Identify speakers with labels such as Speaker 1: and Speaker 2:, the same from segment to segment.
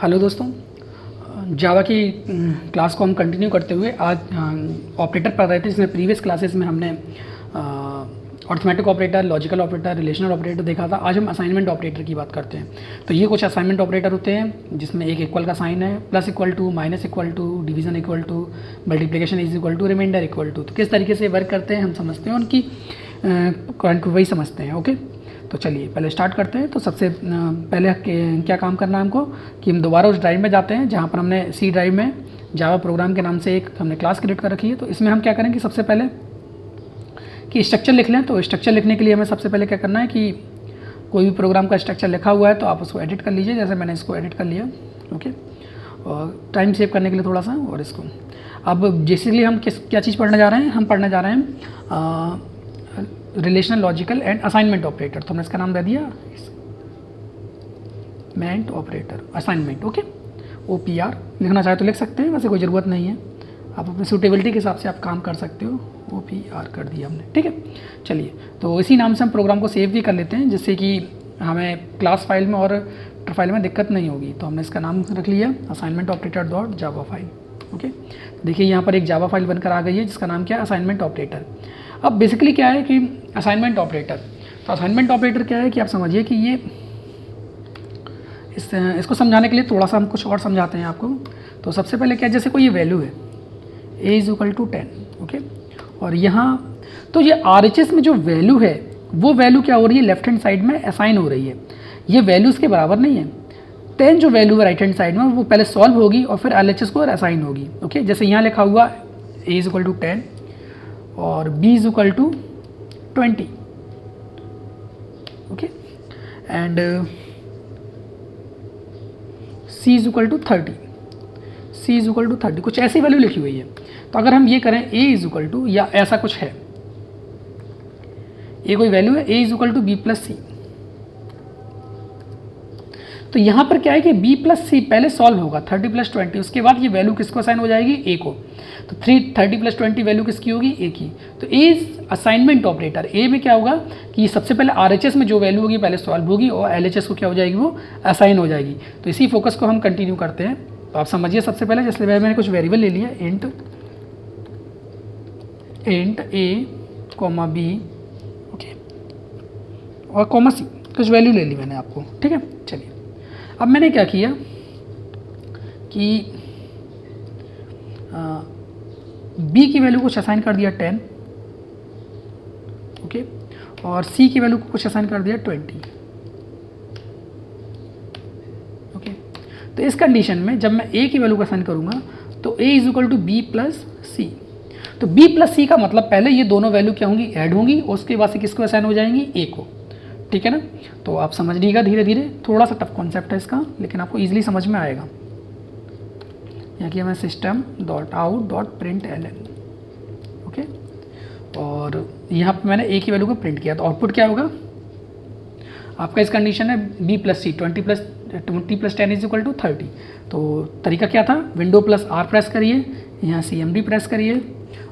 Speaker 1: Hello दोस्तों, जावा की class को हम कंटिन्यू करते हुए आज ऑपरेटर पढ़ रहे थे, जिसमें प्रीवियस क्लासेस में हमने arithmetic operator, logical operator, relational operator देखा था। आज हम असाइनमेंट ऑपरेटर की बात करते हैं। तो ये कुछ असाइनमेंट ऑपरेटर होते हैं जिसमें एक इक्वल का साइन है, plus equal to, minus equal to, division equal to, multiplication is equal to, reminder equal to. तो किस तरीके से वर्क करते हैं हम समझते हैं, उनकी करंट वही समझते हैं। ओके, तो चलिए पहले स्टार्ट करते हैं। तो सबसे पहले क्या काम करना है हमको कि हम दोबारा उस ड्राइव में जाते हैं जहाँ पर हमने सी ड्राइव में जावा प्रोग्राम के नाम से एक हमने क्लास क्रिएट कर रखी है। तो इसमें हम क्या करेंगे, सबसे पहले कि स्ट्रक्चर लिख लें। तो स्ट्रक्चर लिखने के लिए हमें सबसे पहले क्या करना है कि कोई भी प्रोग्राम का स्ट्रक्चर लिखा हुआ है तो आप उसको एडिट कर लीजिए, जैसे मैंने इसको एडिट कर लिया। ओके, और टाइम सेव करने के लिए थोड़ा सा, और इसको अब बेसिकली हम क्या चीज़ पढ़ने जा रहे हैं, हम पढ़ने जा रहे हैं relational, logical and assignment operator. तो हमने इसका नाम दे दिया मेंट ऑपरेटर असाइनमेंट। ओके, OPR लिखना चाहे तो लिख सकते हैं, वैसे कोई ज़रूरत नहीं है, आप अपनी सूटेबिलिटी के हिसाब से आप काम कर सकते हो। OPR कर दिया हमने, ठीक है। चलिए, तो इसी नाम से हम प्रोग्राम को सेव भी कर लेते हैं, जिससे कि हमें क्लास फाइल में और फाइल में दिक्कत नहीं होगी। तो हमने इसका नाम रख लिया assignment operator dot Java file. Okay, देखिए यहाँ पर एक जावा फाइल बनकर आ गई है जिसका नाम क्या है, असाइनमेंट ऑपरेटर। अब बेसिकली क्या है कि असाइनमेंट ऑपरेटर, तो असाइनमेंट ऑपरेटर क्या है कि आप समझिए कि ये इसको समझाने के लिए थोड़ा सा हम कुछ और समझाते हैं आपको। तो सबसे पहले क्या है, जैसे कोई ये वैल्यू है a is equal to 10, okay, और यहाँ तो ये RHS में जो वैल्यू है वो वैल्यू क्या हो रही है, लेफ्ट हैंड साइड में असाइन हो रही है। ये वैल्यू इसके बराबर नहीं है। 10 जो वैल्यू है राइट हैंड साइड में वो पहले सॉल्व होगी और फिर LHS को असाइन होगी। ओके, जैसे यहाँ लिखा हुआ a इज इक्वल टू 10 और b is equal to 20, okay, and c is equal to 30, c is equal to 30, कुछ ऐसी वैल्यू लिखी हुई है। तो अगर हम ये करें a इज इक्वल टू, या ऐसा कुछ है, ये कोई वैल्यू है a is equal to b plus C, तो यहाँ पर क्या है कि b प्लस सी पहले सॉल्व होगा 30 प्लस 20, उसके बाद ये वैल्यू किसको असाइन हो जाएगी, a को। तो 30 प्लस 20 वैल्यू किसकी होगी, a की। तो a असाइनमेंट ऑपरेटर, a में क्या होगा कि सबसे पहले RHS में जो वैल्यू होगी पहले सॉल्व होगी और LHS को क्या हो जाएगी, वो असाइन हो जाएगी। तो इसी फोकस को हम कंटिन्यू करते हैं। तो आप समझिए सबसे पहले, जैसे मैंने कुछ वेरिएबल ले लिया, int a comma b, okay, और कॉमा c, कुछ वैल्यू ले ली मैंने आपको, ठीक है। चलिए, अब मैंने क्या किया कि b की वैल्यू कुछ असाइन कर दिया 10, ओके, और c की वैल्यू को कुछ असाइन कर दिया 20, ओके। तो इस कंडीशन में जब मैं a की वैल्यू को असाइन करूंगा तो a is equal to b plus C. तो b प्लस सी का मतलब पहले ये दोनों वैल्यू क्या होंगी, ऐड होंगी, और उसके बाद से किसको असाइन हो जाएंगी, a को, ठीक है ना। तो आप समझ लीजिएगा धीरे धीरे, थोड़ा सा टफ कॉन्सेप्ट है इसका, लेकिन आपको इजीली समझ में आएगा। यहाँ किया मैं system dot out dot print LN, okay, और यहाँ पर मैंने a की वैल्यू को प्रिंट किया। तो आउटपुट क्या होगा आपका, इस कंडीशन है b plus C, 20 plus 10 is equal to 30। तो तरीका क्या था, विंडो प्लस R प्रेस करिए, यहाँ CMD प्रेस करिए,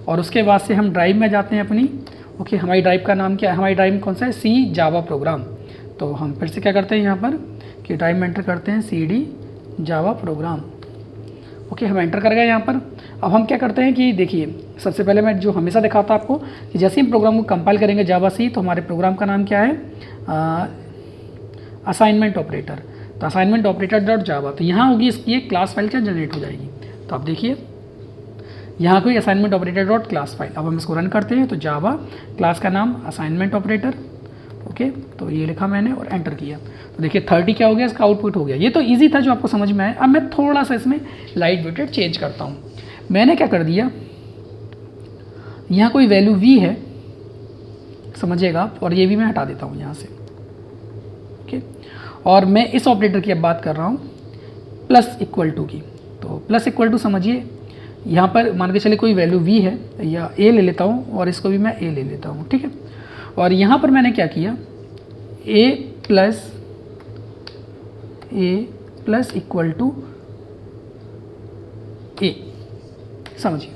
Speaker 1: और उसके बाद से हम ड्राइव में जाते हैं अपनी। ओके, हमारी ड्राइव का नाम क्या है, हमारी ड्राइव कौन सा है, सी जावा प्रोग्राम। तो हम फिर से क्या करते हैं यहाँ पर कि ड्राइव में एंटर करते हैं CD जावा प्रोग्राम। ओके, हम एंटर कर गए यहाँ पर। अब हम क्या करते हैं कि देखिए, सबसे पहले मैं जो हमेशा दिखाता आपको कि जैसे हम प्रोग्राम को कंपाइल करेंगे जावा सी, तो हमारे प्रोग्राम का नाम क्या है, असाइनमेंट ऑपरेटर। तो असाइनमेंट ऑपरेटर डॉट जावा, तो यहाँ होगी इसकी एक क्लास फाइल क्या जनरेट हो जाएगी। तो आप देखिए यहाँ कोई assignment operator dot class file. अब हम इसको रन करते हैं, तो जावा क्लास का नाम असाइनमेंट ऑपरेटर, ओके, तो ये लिखा मैंने और एंटर किया। तो देखिए 30 क्या हो गया, इसका आउटपुट हो गया। ये तो इजी था जो आपको समझ में आया। अब मैं थोड़ा सा इसमें लाइट वेटेड चेंज करता हूँ। मैंने क्या कर दिया, यहाँ कोई वैल्यू v है, समझिएगा आप, और ये भी मैं हटा देता हूँ यहाँ से, ओके। और मैं इस ऑपरेटर की अब बात कर रहा हूँ प्लस इक्वल टू की। तो प्लस इक्वल टू समझिए, यहाँ पर मान के चलिए कोई वैल्यू v है, या a ले लेता हूँ, और इसको भी मैं a ले लेता हूँ, ठीक है। और यहाँ पर मैंने क्या किया, a plus equal to a, समझिए,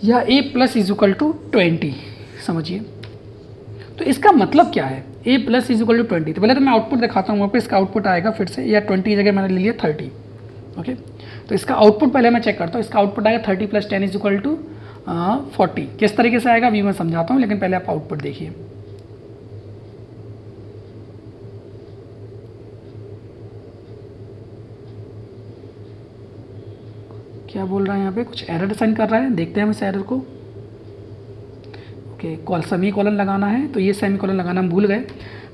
Speaker 1: या a plus is equal to 20, समझिए। तो इसका मतलब क्या है, a plus is equal to 20। तो पहले तो मैं आउटपुट दिखाता हूँ आपको, इसका आउटपुट आएगा फिर से, या 20 की जगह मैंने ले लिया 30। ओके, तो इसका आउटपुट पहले मैं चेक करता हूँ। इसका आउटपुट आएगा 30 + 10 इज इक्वल टू 40। किस तरीके से आएगा अभी मैं समझाता हूँ, लेकिन पहले आप आउटपुट देखिए। क्या बोल रहा है यहाँ पे, कुछ एरर साइन कर रहा है, देखते हैं हम इस एरर को। ओके, सेमी कॉलन लगाना है, तो ये सेमी कॉलन लगाना हम भूल गए।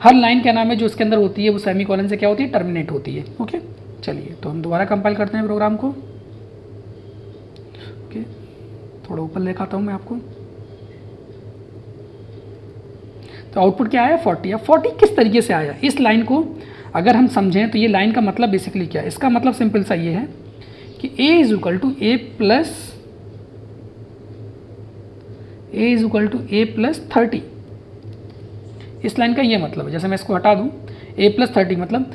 Speaker 1: हर लाइन क्या नाम है जो इसके अंदर होती है वो सेमी कॉलन से क्या होती है, टर्मिनेट होती है। ओके, चलिए तो हम दोबारा कंपाइल करते हैं प्रोग्राम को। ओके, थोड़ा ऊपर दिखाता हूँ मैं आपको। तो आउटपुट क्या आया, 40। अब 40 किस तरीके से आया, इस लाइन को अगर हम समझें तो ये लाइन का मतलब बेसिकली क्या है, इसका मतलब सिंपल सा ये है कि a is equal to a plus 30। इस लाइन का ये मतलब है, जैसे मैं इसको हटा दूं, a प्लस 30 मतलब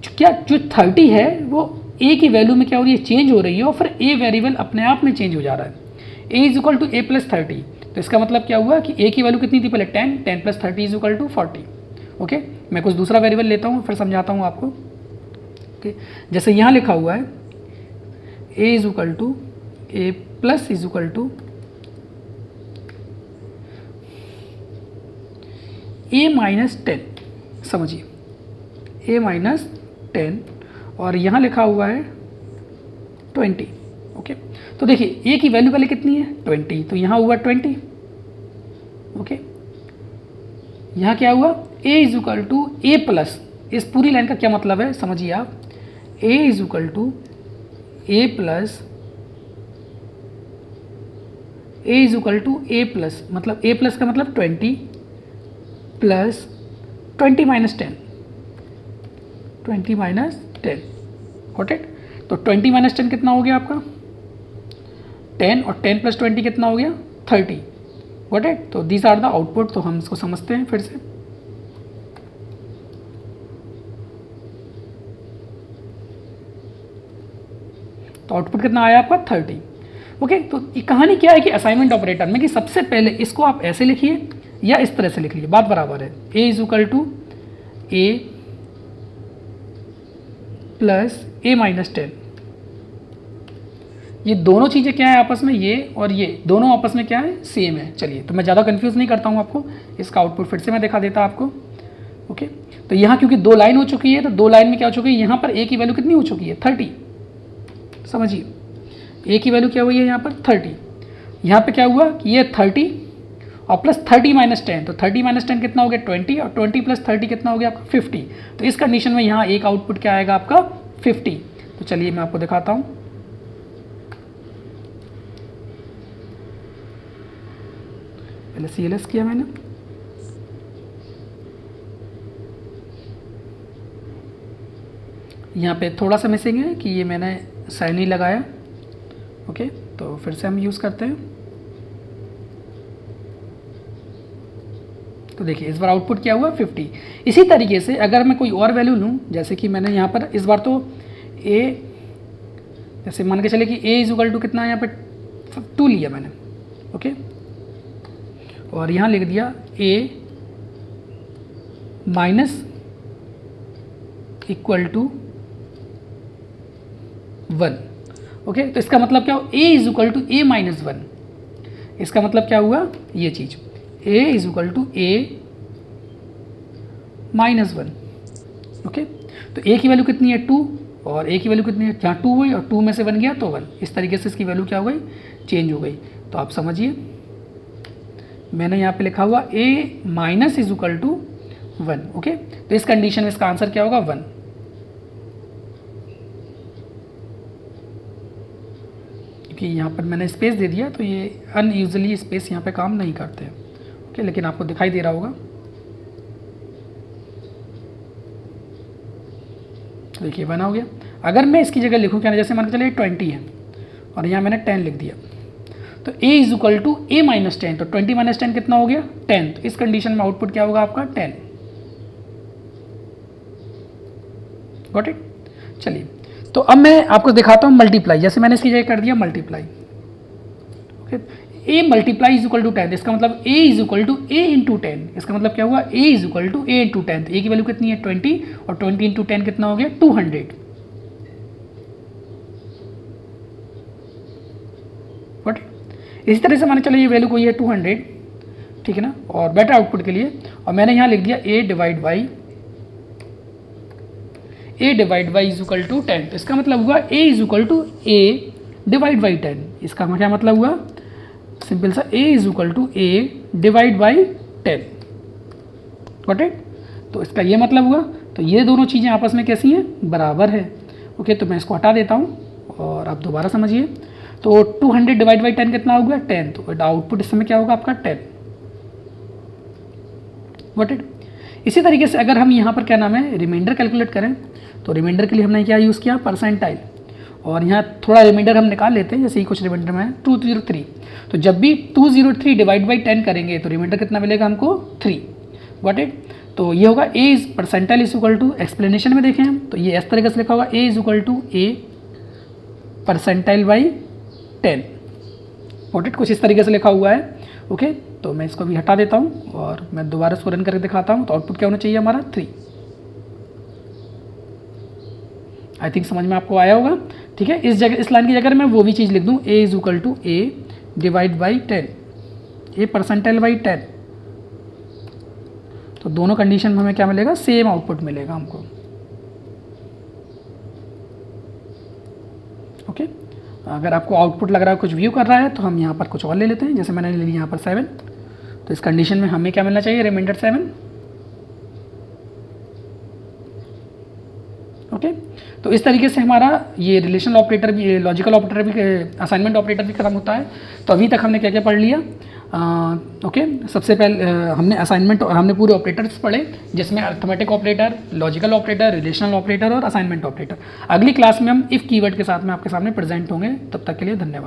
Speaker 1: क्या, जो 30 है वो a की वैल्यू में क्या हो रही है, चेंज हो रही है, और फिर a वेरिएबल अपने आप में चेंज हो जा रहा है। a is equal to a plus 30, तो इसका मतलब क्या हुआ कि a की वैल्यू कितनी थी पहले, 10, 10 + 30 इज इक्वल टू 40। ओके, मैं कुछ दूसरा वेरिएबल लेता हूँ फिर समझाता हूँ आपको। ओके, जैसे यहाँ लिखा हुआ है a is equal to a plus is equal to a minus 10, समझिए a माइनस 10, और यहाँ लिखा हुआ है 20। ओके, तो देखिए a की वैल्यू पहले कितनी है, 20, तो यहाँ हुआ 20। ओके, यहाँ क्या हुआ, a is equal to a plus, इस पूरी लाइन का क्या मतलब है समझिए आप, a is equal to a plus, a is equal to a plus, मतलब a प्लस का मतलब 20 plus 20 minus 10, 20 minus 10, got it. तो 20 माइनस 10 कितना हो गया आपका, 10, और 10 + 20 कितना हो गया, 30, गॉट इट। तो दीज आर द आउटपुट। तो हम इसको समझते हैं फिर से। तो आउटपुट कितना आया आपका, 30। ओके, तो ये कहानी क्या है कि असाइनमेंट ऑपरेटर में कि सबसे पहले इसको आप ऐसे लिखिए या इस तरह से लिख लीजिए, बात बराबर है। a is equal to a plus a minus 10, ये दोनों चीज़ें क्या है आपस में, ये और ये दोनों आपस में क्या है, सेम है। चलिए, तो मैं ज़्यादा कंफ्यूज नहीं करता हूँ आपको, इसका आउटपुट फिर से मैं दिखा देता आपको। ओके, तो यहाँ क्योंकि 2 लाइन हो चुकी है, तो 2 लाइन में क्या हो चुकी है, यहाँ पर a की वैल्यू कितनी हो चुकी है, 30। समझिए, a की वैल्यू क्या हुई है यहाँ पर, 30। यहाँ पे क्या हुआ कि ये 30 और प्लस 30 माइनस 10, तो 30 माइनस 10 कितना हो गया, 20, और 20 + 30 कितना हो गया आपका, 50। तो इस कंडीशन में यहाँ एक आउटपुट क्या आएगा आपका, 50। तो चलिए मैं आपको दिखाता हूँ। पहले CLS किया मैंने, यहाँ पे थोड़ा सा मिसिंग है कि ये मैंने साइन ही लगाया। ओके, तो फिर से हम यूज़ करते हैं। तो देखिए इस बार आउटपुट क्या हुआ, 50। इसी तरीके से अगर मैं कोई और वैल्यू लूँ, जैसे कि मैंने यहाँ पर इस बार तो a, जैसे मान के चले कि a इज इक्वल टू कितना है यहाँ पे 2 लिया मैंने। ओके, और यहाँ लिख दिया a minus equal to 1। Okay, तो इसका मतलब क्या हो, a is equal to a minus 1। इसका मतलब क्या हुआ, ये चीज़ a is equal to a minus 1। Okay, तो a की वैल्यू कितनी है, 2, और a की वैल्यू कितनी है, जहाँ 2 हुई और 2 में से 1 गया तो 1। इस तरीके से इसकी वैल्यू क्या हो गई, चेंज हो गई। तो आप समझिए, मैंने यहाँ पे लिखा हुआ a minus is equal to 1। Okay, तो इस कंडीशन में इसका आंसर क्या होगा, 1। क्योंकि यहाँ पर मैंने स्पेस दे दिया, तो ये अनयूजली स्पेस यहाँ पे काम नहीं करते हैं। ओके, लेकिन आपको दिखाई दे रहा होगा। तो देखिए 1 हो गया। अगर मैं इसकी जगह लिखूँ क्या, जैसे मान के चलिए 20 है और यहाँ मैंने 10 लिख दिया, तो a is equal to a minus 10, तो 20 माइनस 10 कितना हो गया, 10। तो इस कंडीशन में आउटपुट क्या होगा आपका, 10। Got it. चलिए, तो अब मैं आपको दिखाता हूँ मल्टीप्लाई। जैसे मैंने इसकी जगह कर दिया multiply. Okay, a multiply is equal to 10, इसका मतलब a is equal to a into 10, इसका मतलब क्या हुआ a is equal to a into 10, a की वैल्यू कितनी है 20 और 20 इंटू 10 कितना हो गया 200। बट इसी तरह से माने चलो ये वैल्यू कोई है 200, ठीक है ना, और बेटर आउटपुट के लिए, और मैंने यहाँ लिख दिया a divide by is equal to 10, तो इसका मतलब हुआ a is equal to a divide by 10, इसका क्या मतलब हुआ सिंपल सा a is equal to a divide by 10, got it. तो इसका ये मतलब हुआ, तो ये दोनों चीज़ें आपस में कैसी हैं, बराबर है। ओके, तो मैं इसको हटा देता हूँ और आप दोबारा समझिए। तो 200 डिवाइड बाई 10 कितना हो गया 10, तो आउटपुट इस समय क्या होगा आपका 10, गॉट इट। इसी तरीके से अगर हम यहाँ पर क्या नाम है रिमाइंडर कैलकुलेट करें, तो रिमाइंडर के लिए हमने क्या यूज़ किया परसेंटाइल, और यहाँ थोड़ा रिमाइंडर हम निकाल लेते हैं, जैसे ही कुछ रिमाइंडर में है 203, तो जब भी 203 डिवाइड बाई 10 करेंगे तो रिमाइंडर कितना मिलेगा हमको 3, गॉट इट। तो ये होगा a is percentile is equal to, explanation में देखें हम तो ये इस तरीके से लिखा होगा a is equal to a percentile by 10, got it, कुछ इस तरीके से लिखा हुआ है। ओके, तो मैं इसको भी हटा देता हूँ और मैं दोबारा इसको रन करके दिखाता हूँ, तो आउटपुट क्या होना चाहिए हमारा 3। आई थिंक समझ में आपको आया होगा, ठीक है। इस जगह इस लाइन की जगह मैं वो भी चीज़ लिख दूँ a is equal to a divide by 10, a percentile by 10, तो दोनों कंडीशन में हमें क्या मिलेगा, सेम आउटपुट मिलेगा हमको। ओके, अगर आपको आउटपुट लग रहा है कुछ व्यू कर रहा है तो हम यहाँ पर कुछ और ले लेते हैं, जैसे मैंने ले लिया यहाँ पर 7, तो इस कंडीशन में हमें क्या मिलना चाहिए, रिमाइंडर 7। ओके, तो इस तरीके से हमारा ये रिलेशनल ऑपरेटर भी, लॉजिकल ऑपरेटर भी, असाइनमेंट ऑपरेटर भी खत्म होता है। तो अभी तक हमने क्या क्या पढ़ लिया। ओके, सबसे पहले हमने पूरे ऑपरेटर्स पढ़े, जिसमें arithmetic operator, logical operator, relational operator और असाइनमेंट ऑपरेटर। अगली क्लास में हम इफ़ कीवर्ड के साथ में आपके सामने प्रेजेंट होंगे, तब तक के लिए धन्यवाद।